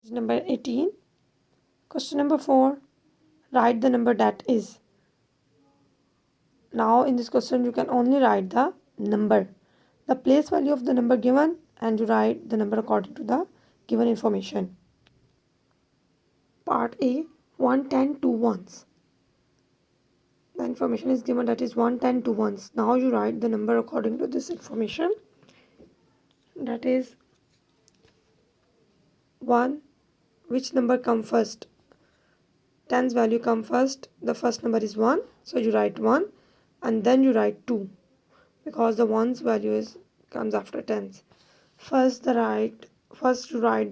Number 18. Question number 4. Write the number that is. Now in this question you can only write the number, the place value of the number given, and you write the number according to the given information. Part A, 110 two ones. The information is given that is 110 two ones. Now you write the number according to this information. That is 1. Which number come first? 10's value come first. The first number is 1. So you write 1 and then you write 2 because the 1's value comes after 10's. First you write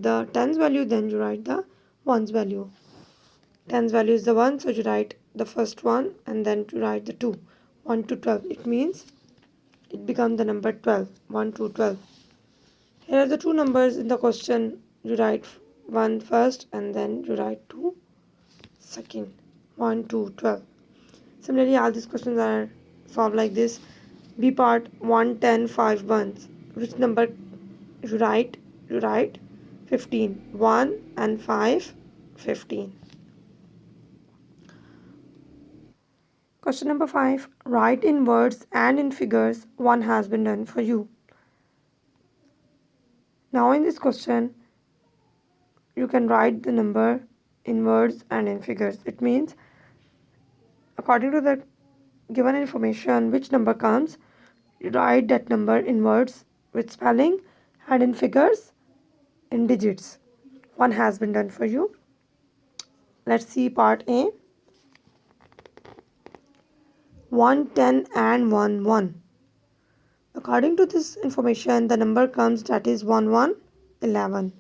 the 10's value, then you write the 1's value. 10's value is the 1, so you write the first one and then you write the 2. 1 to 12. It means it becomes the number 12. 1 to 12. Here are the two numbers in the question. You write 1 first and then you write 2 second. 1 to 12. Similarly, all these questions are solved like this. B part, 1, 10, 5 ones. Which number you write? You write 15. 1 and 5, 15. Question number 5. Write in words and in figures. One has been done for you. Now in this question, you can write the number in words and in figures. It means according to the given information, which number comes, you write that number in words with spelling and in figures in digits. One has been done for you. Let's see part A. 1, 10 and 1, 1. According to this information, the number comes that is 1, 1, 11.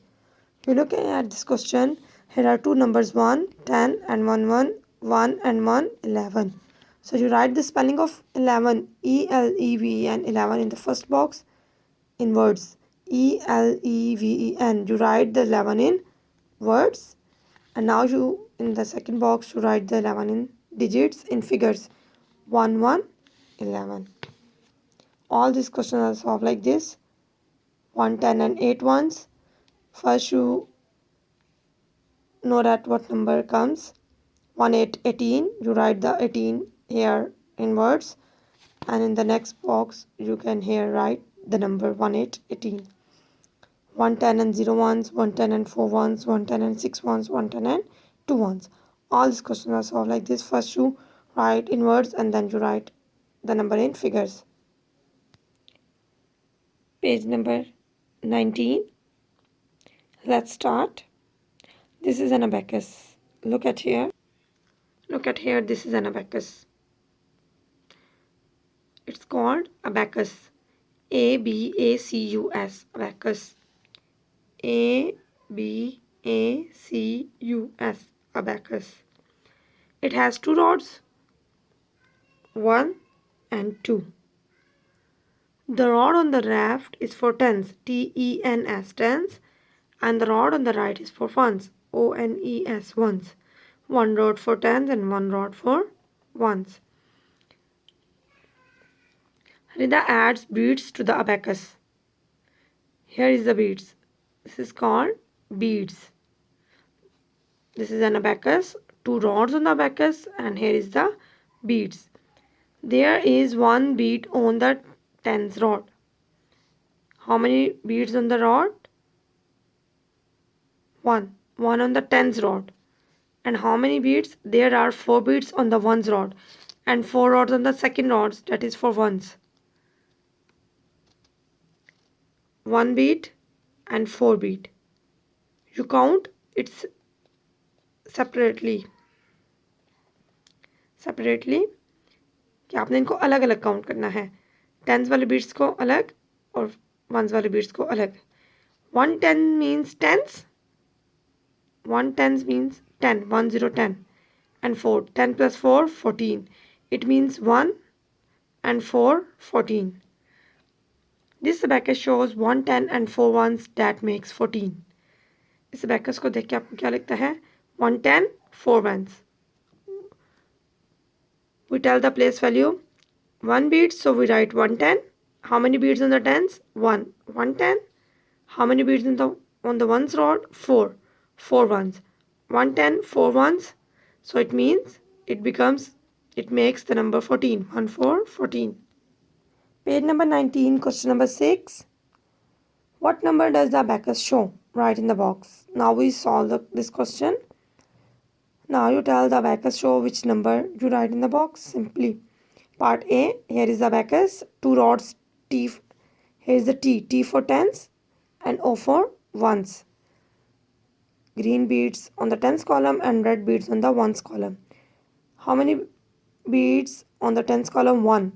If you look at this question, here are two numbers 1, 10 and 1, 1, 1 and 1, 11. So you write the spelling of 11, E-L-E-V-E-N, 11 in the first box in words, E-L-E-V-E-N. You write the 11 in words, and now you in the second box you write the 11 in digits in figures, 1, 1, 11. All these questions are solved like this. 1, 10 and 8 ones. First you know that what number comes. 1, 8, 18. You write the 18 here in words, and in the next box you can here write the number 1, 8, 18. 1, 10 and 0 ones, 1, 10 and 4 ones, 1, 10 and 6 ones, 1, 10 and 2 ones. All these questions are solved like this. First you write in words and then you write the number in figures. Page number 19. Let's start. This is an abacus. Look at here. Look at here. This is an abacus. It's called abacus. A-B-A-C-U-S. Abacus. A-B-A-C-U-S. Abacus. It has two rods, 1 and 2. The rod on the left is for tens, T-E-N-S, tens, and the rod on the right is for ones, O-N-E-S, ones. One rod for tens and one rod for ones. Rida adds beads to the abacus. Here is the beads. This is called beads. This is an abacus, two rods on the abacus, and here is the beads. There is one bead on the tens rod. How many beads on the rod? 1. 1 on the tens rod. And how many beads? There are 4 beads on the ones rod and 4 rods on the second rods, that is for ones. 1 bead and 4 bead. You count it separately कि आपने इनको अलग अलग count करना है. Tense वाले beats को अलग और वंस वाले बीट्स को अलग. 1 10 means tens. 1 tens means 10. 1 0 10 and 4. 10 plus 4 14. It means 1 and 4 14. This abacus shows 1 10 and 4 ones, that makes 14. इस abacus को देख के आपको क्या लगता है? 1 10 4 ones. We tell the place value 1 bead, so we write 1 10. How many beads on the tens? 1. 1 10. How many beads on the ones rod? 4. 4 ones. 110, 4 ones. So it means it makes the number 14. 1, 4, 14. Page number 19, question number 6. What number does the abacus show? Write in the box. Now we solve this question. Now you tell the abacus show which number you write in the box simply. Part A, here is the abacus, 2 rods T, here is the T for tens and O for ones. Green beads on the tens column and red beads on the ones column. How many beads on the tens column? 1.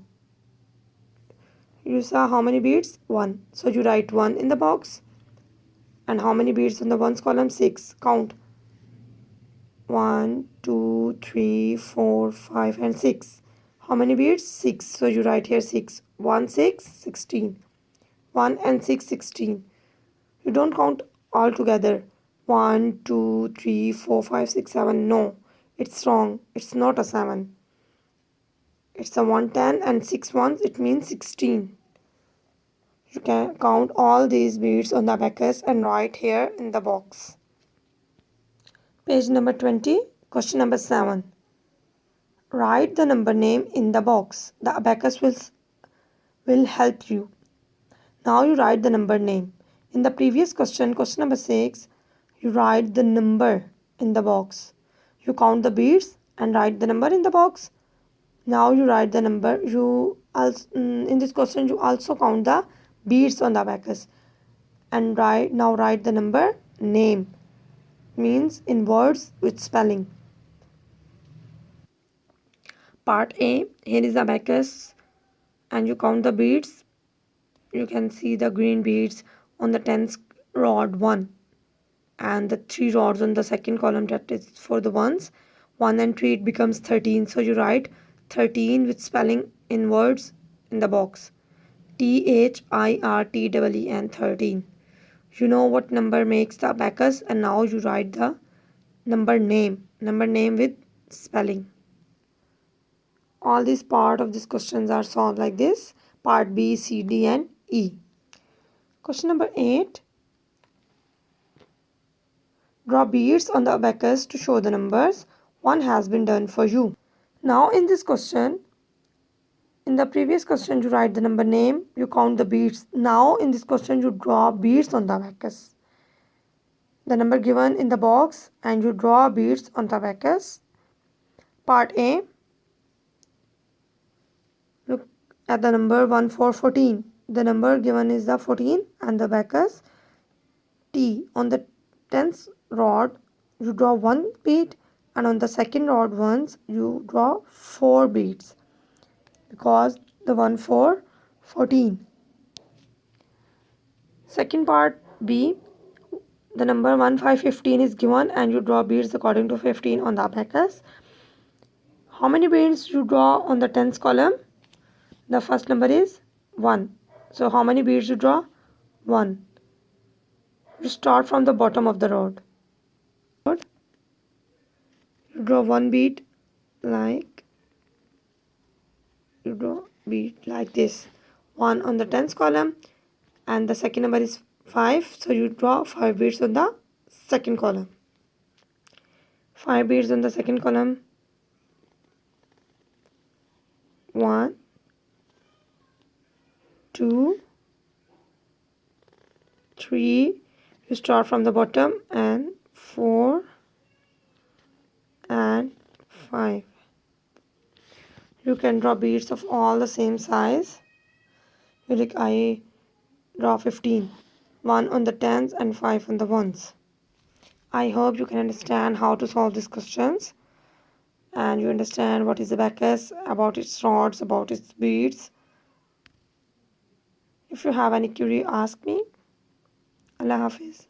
You saw how many beads? 1. So you write 1 in the box. And how many beads on the ones column? 6. Count. 1, 2, 3, 4, 5 and 6. How many beads? 6. So you write here 6. 1, 6, 16. 1 and 6, 16. You don't count all together. 1, 2, 3, 4, 5, 6, 7. No, it's wrong. It's not a 7. It's a 110 and 6 ones. It means 16. You can count all these beads on the abacus and write here in the box. Page number 20, question number 7. Write the number name in the box. The abacus will help you. Now you write the number name. In the previous question, question number 6, you write the number in the box. You count the beads and write the number in the box. Now you write the number. In this question you also count the beads on the abacus and write the number name. Means in words with spelling. Part A, here is the abacus and you count the beads. You can see the green beads on the tens rod 1 and the 3 rods on the second column, that is for the ones. 1 and 3, it becomes 13. So you write 13 with spelling in words in the box. THIRTEEN 13. You know what number makes the abacus, and now you write the number name with spelling. All these part of these questions are solved like this. Part B, C, D and E. Question number 8. Draw beads on the abacus to show the numbers. 1 has been done for you. Now in this question, in the previous question you write the number name, you count the beads. Now in this question you draw beads on the abacus. The number given in the box and you draw beads on the abacus. Part A, look at the number 1, 4, 14. The number given is the 14 and the abacus T. On the 10th rod you draw 1 bead and on the second rod once you draw 4 beads because the 1, 4, 14. Second part B, the number 1, 5, 15 is given and you draw beads according to 15 on the abacus. How many beads you draw on the tens column? The first number is 1. So how many beads you draw? 1. You start from the bottom of the rod. You draw 1 bead like this. 1 on the tens column and the second number is 5. So you draw 5 beads on the second column. 5 beads on the second column. 1, 2, 3. You start from the bottom and 4 and 5. You can draw beads of all the same size. Like I draw 15. 1 on the tens and 5 on the ones. I hope you can understand how to solve these questions. And you understand what is the abacus, about its rods, about its beads. If you have any query, ask me. Allah Hafiz.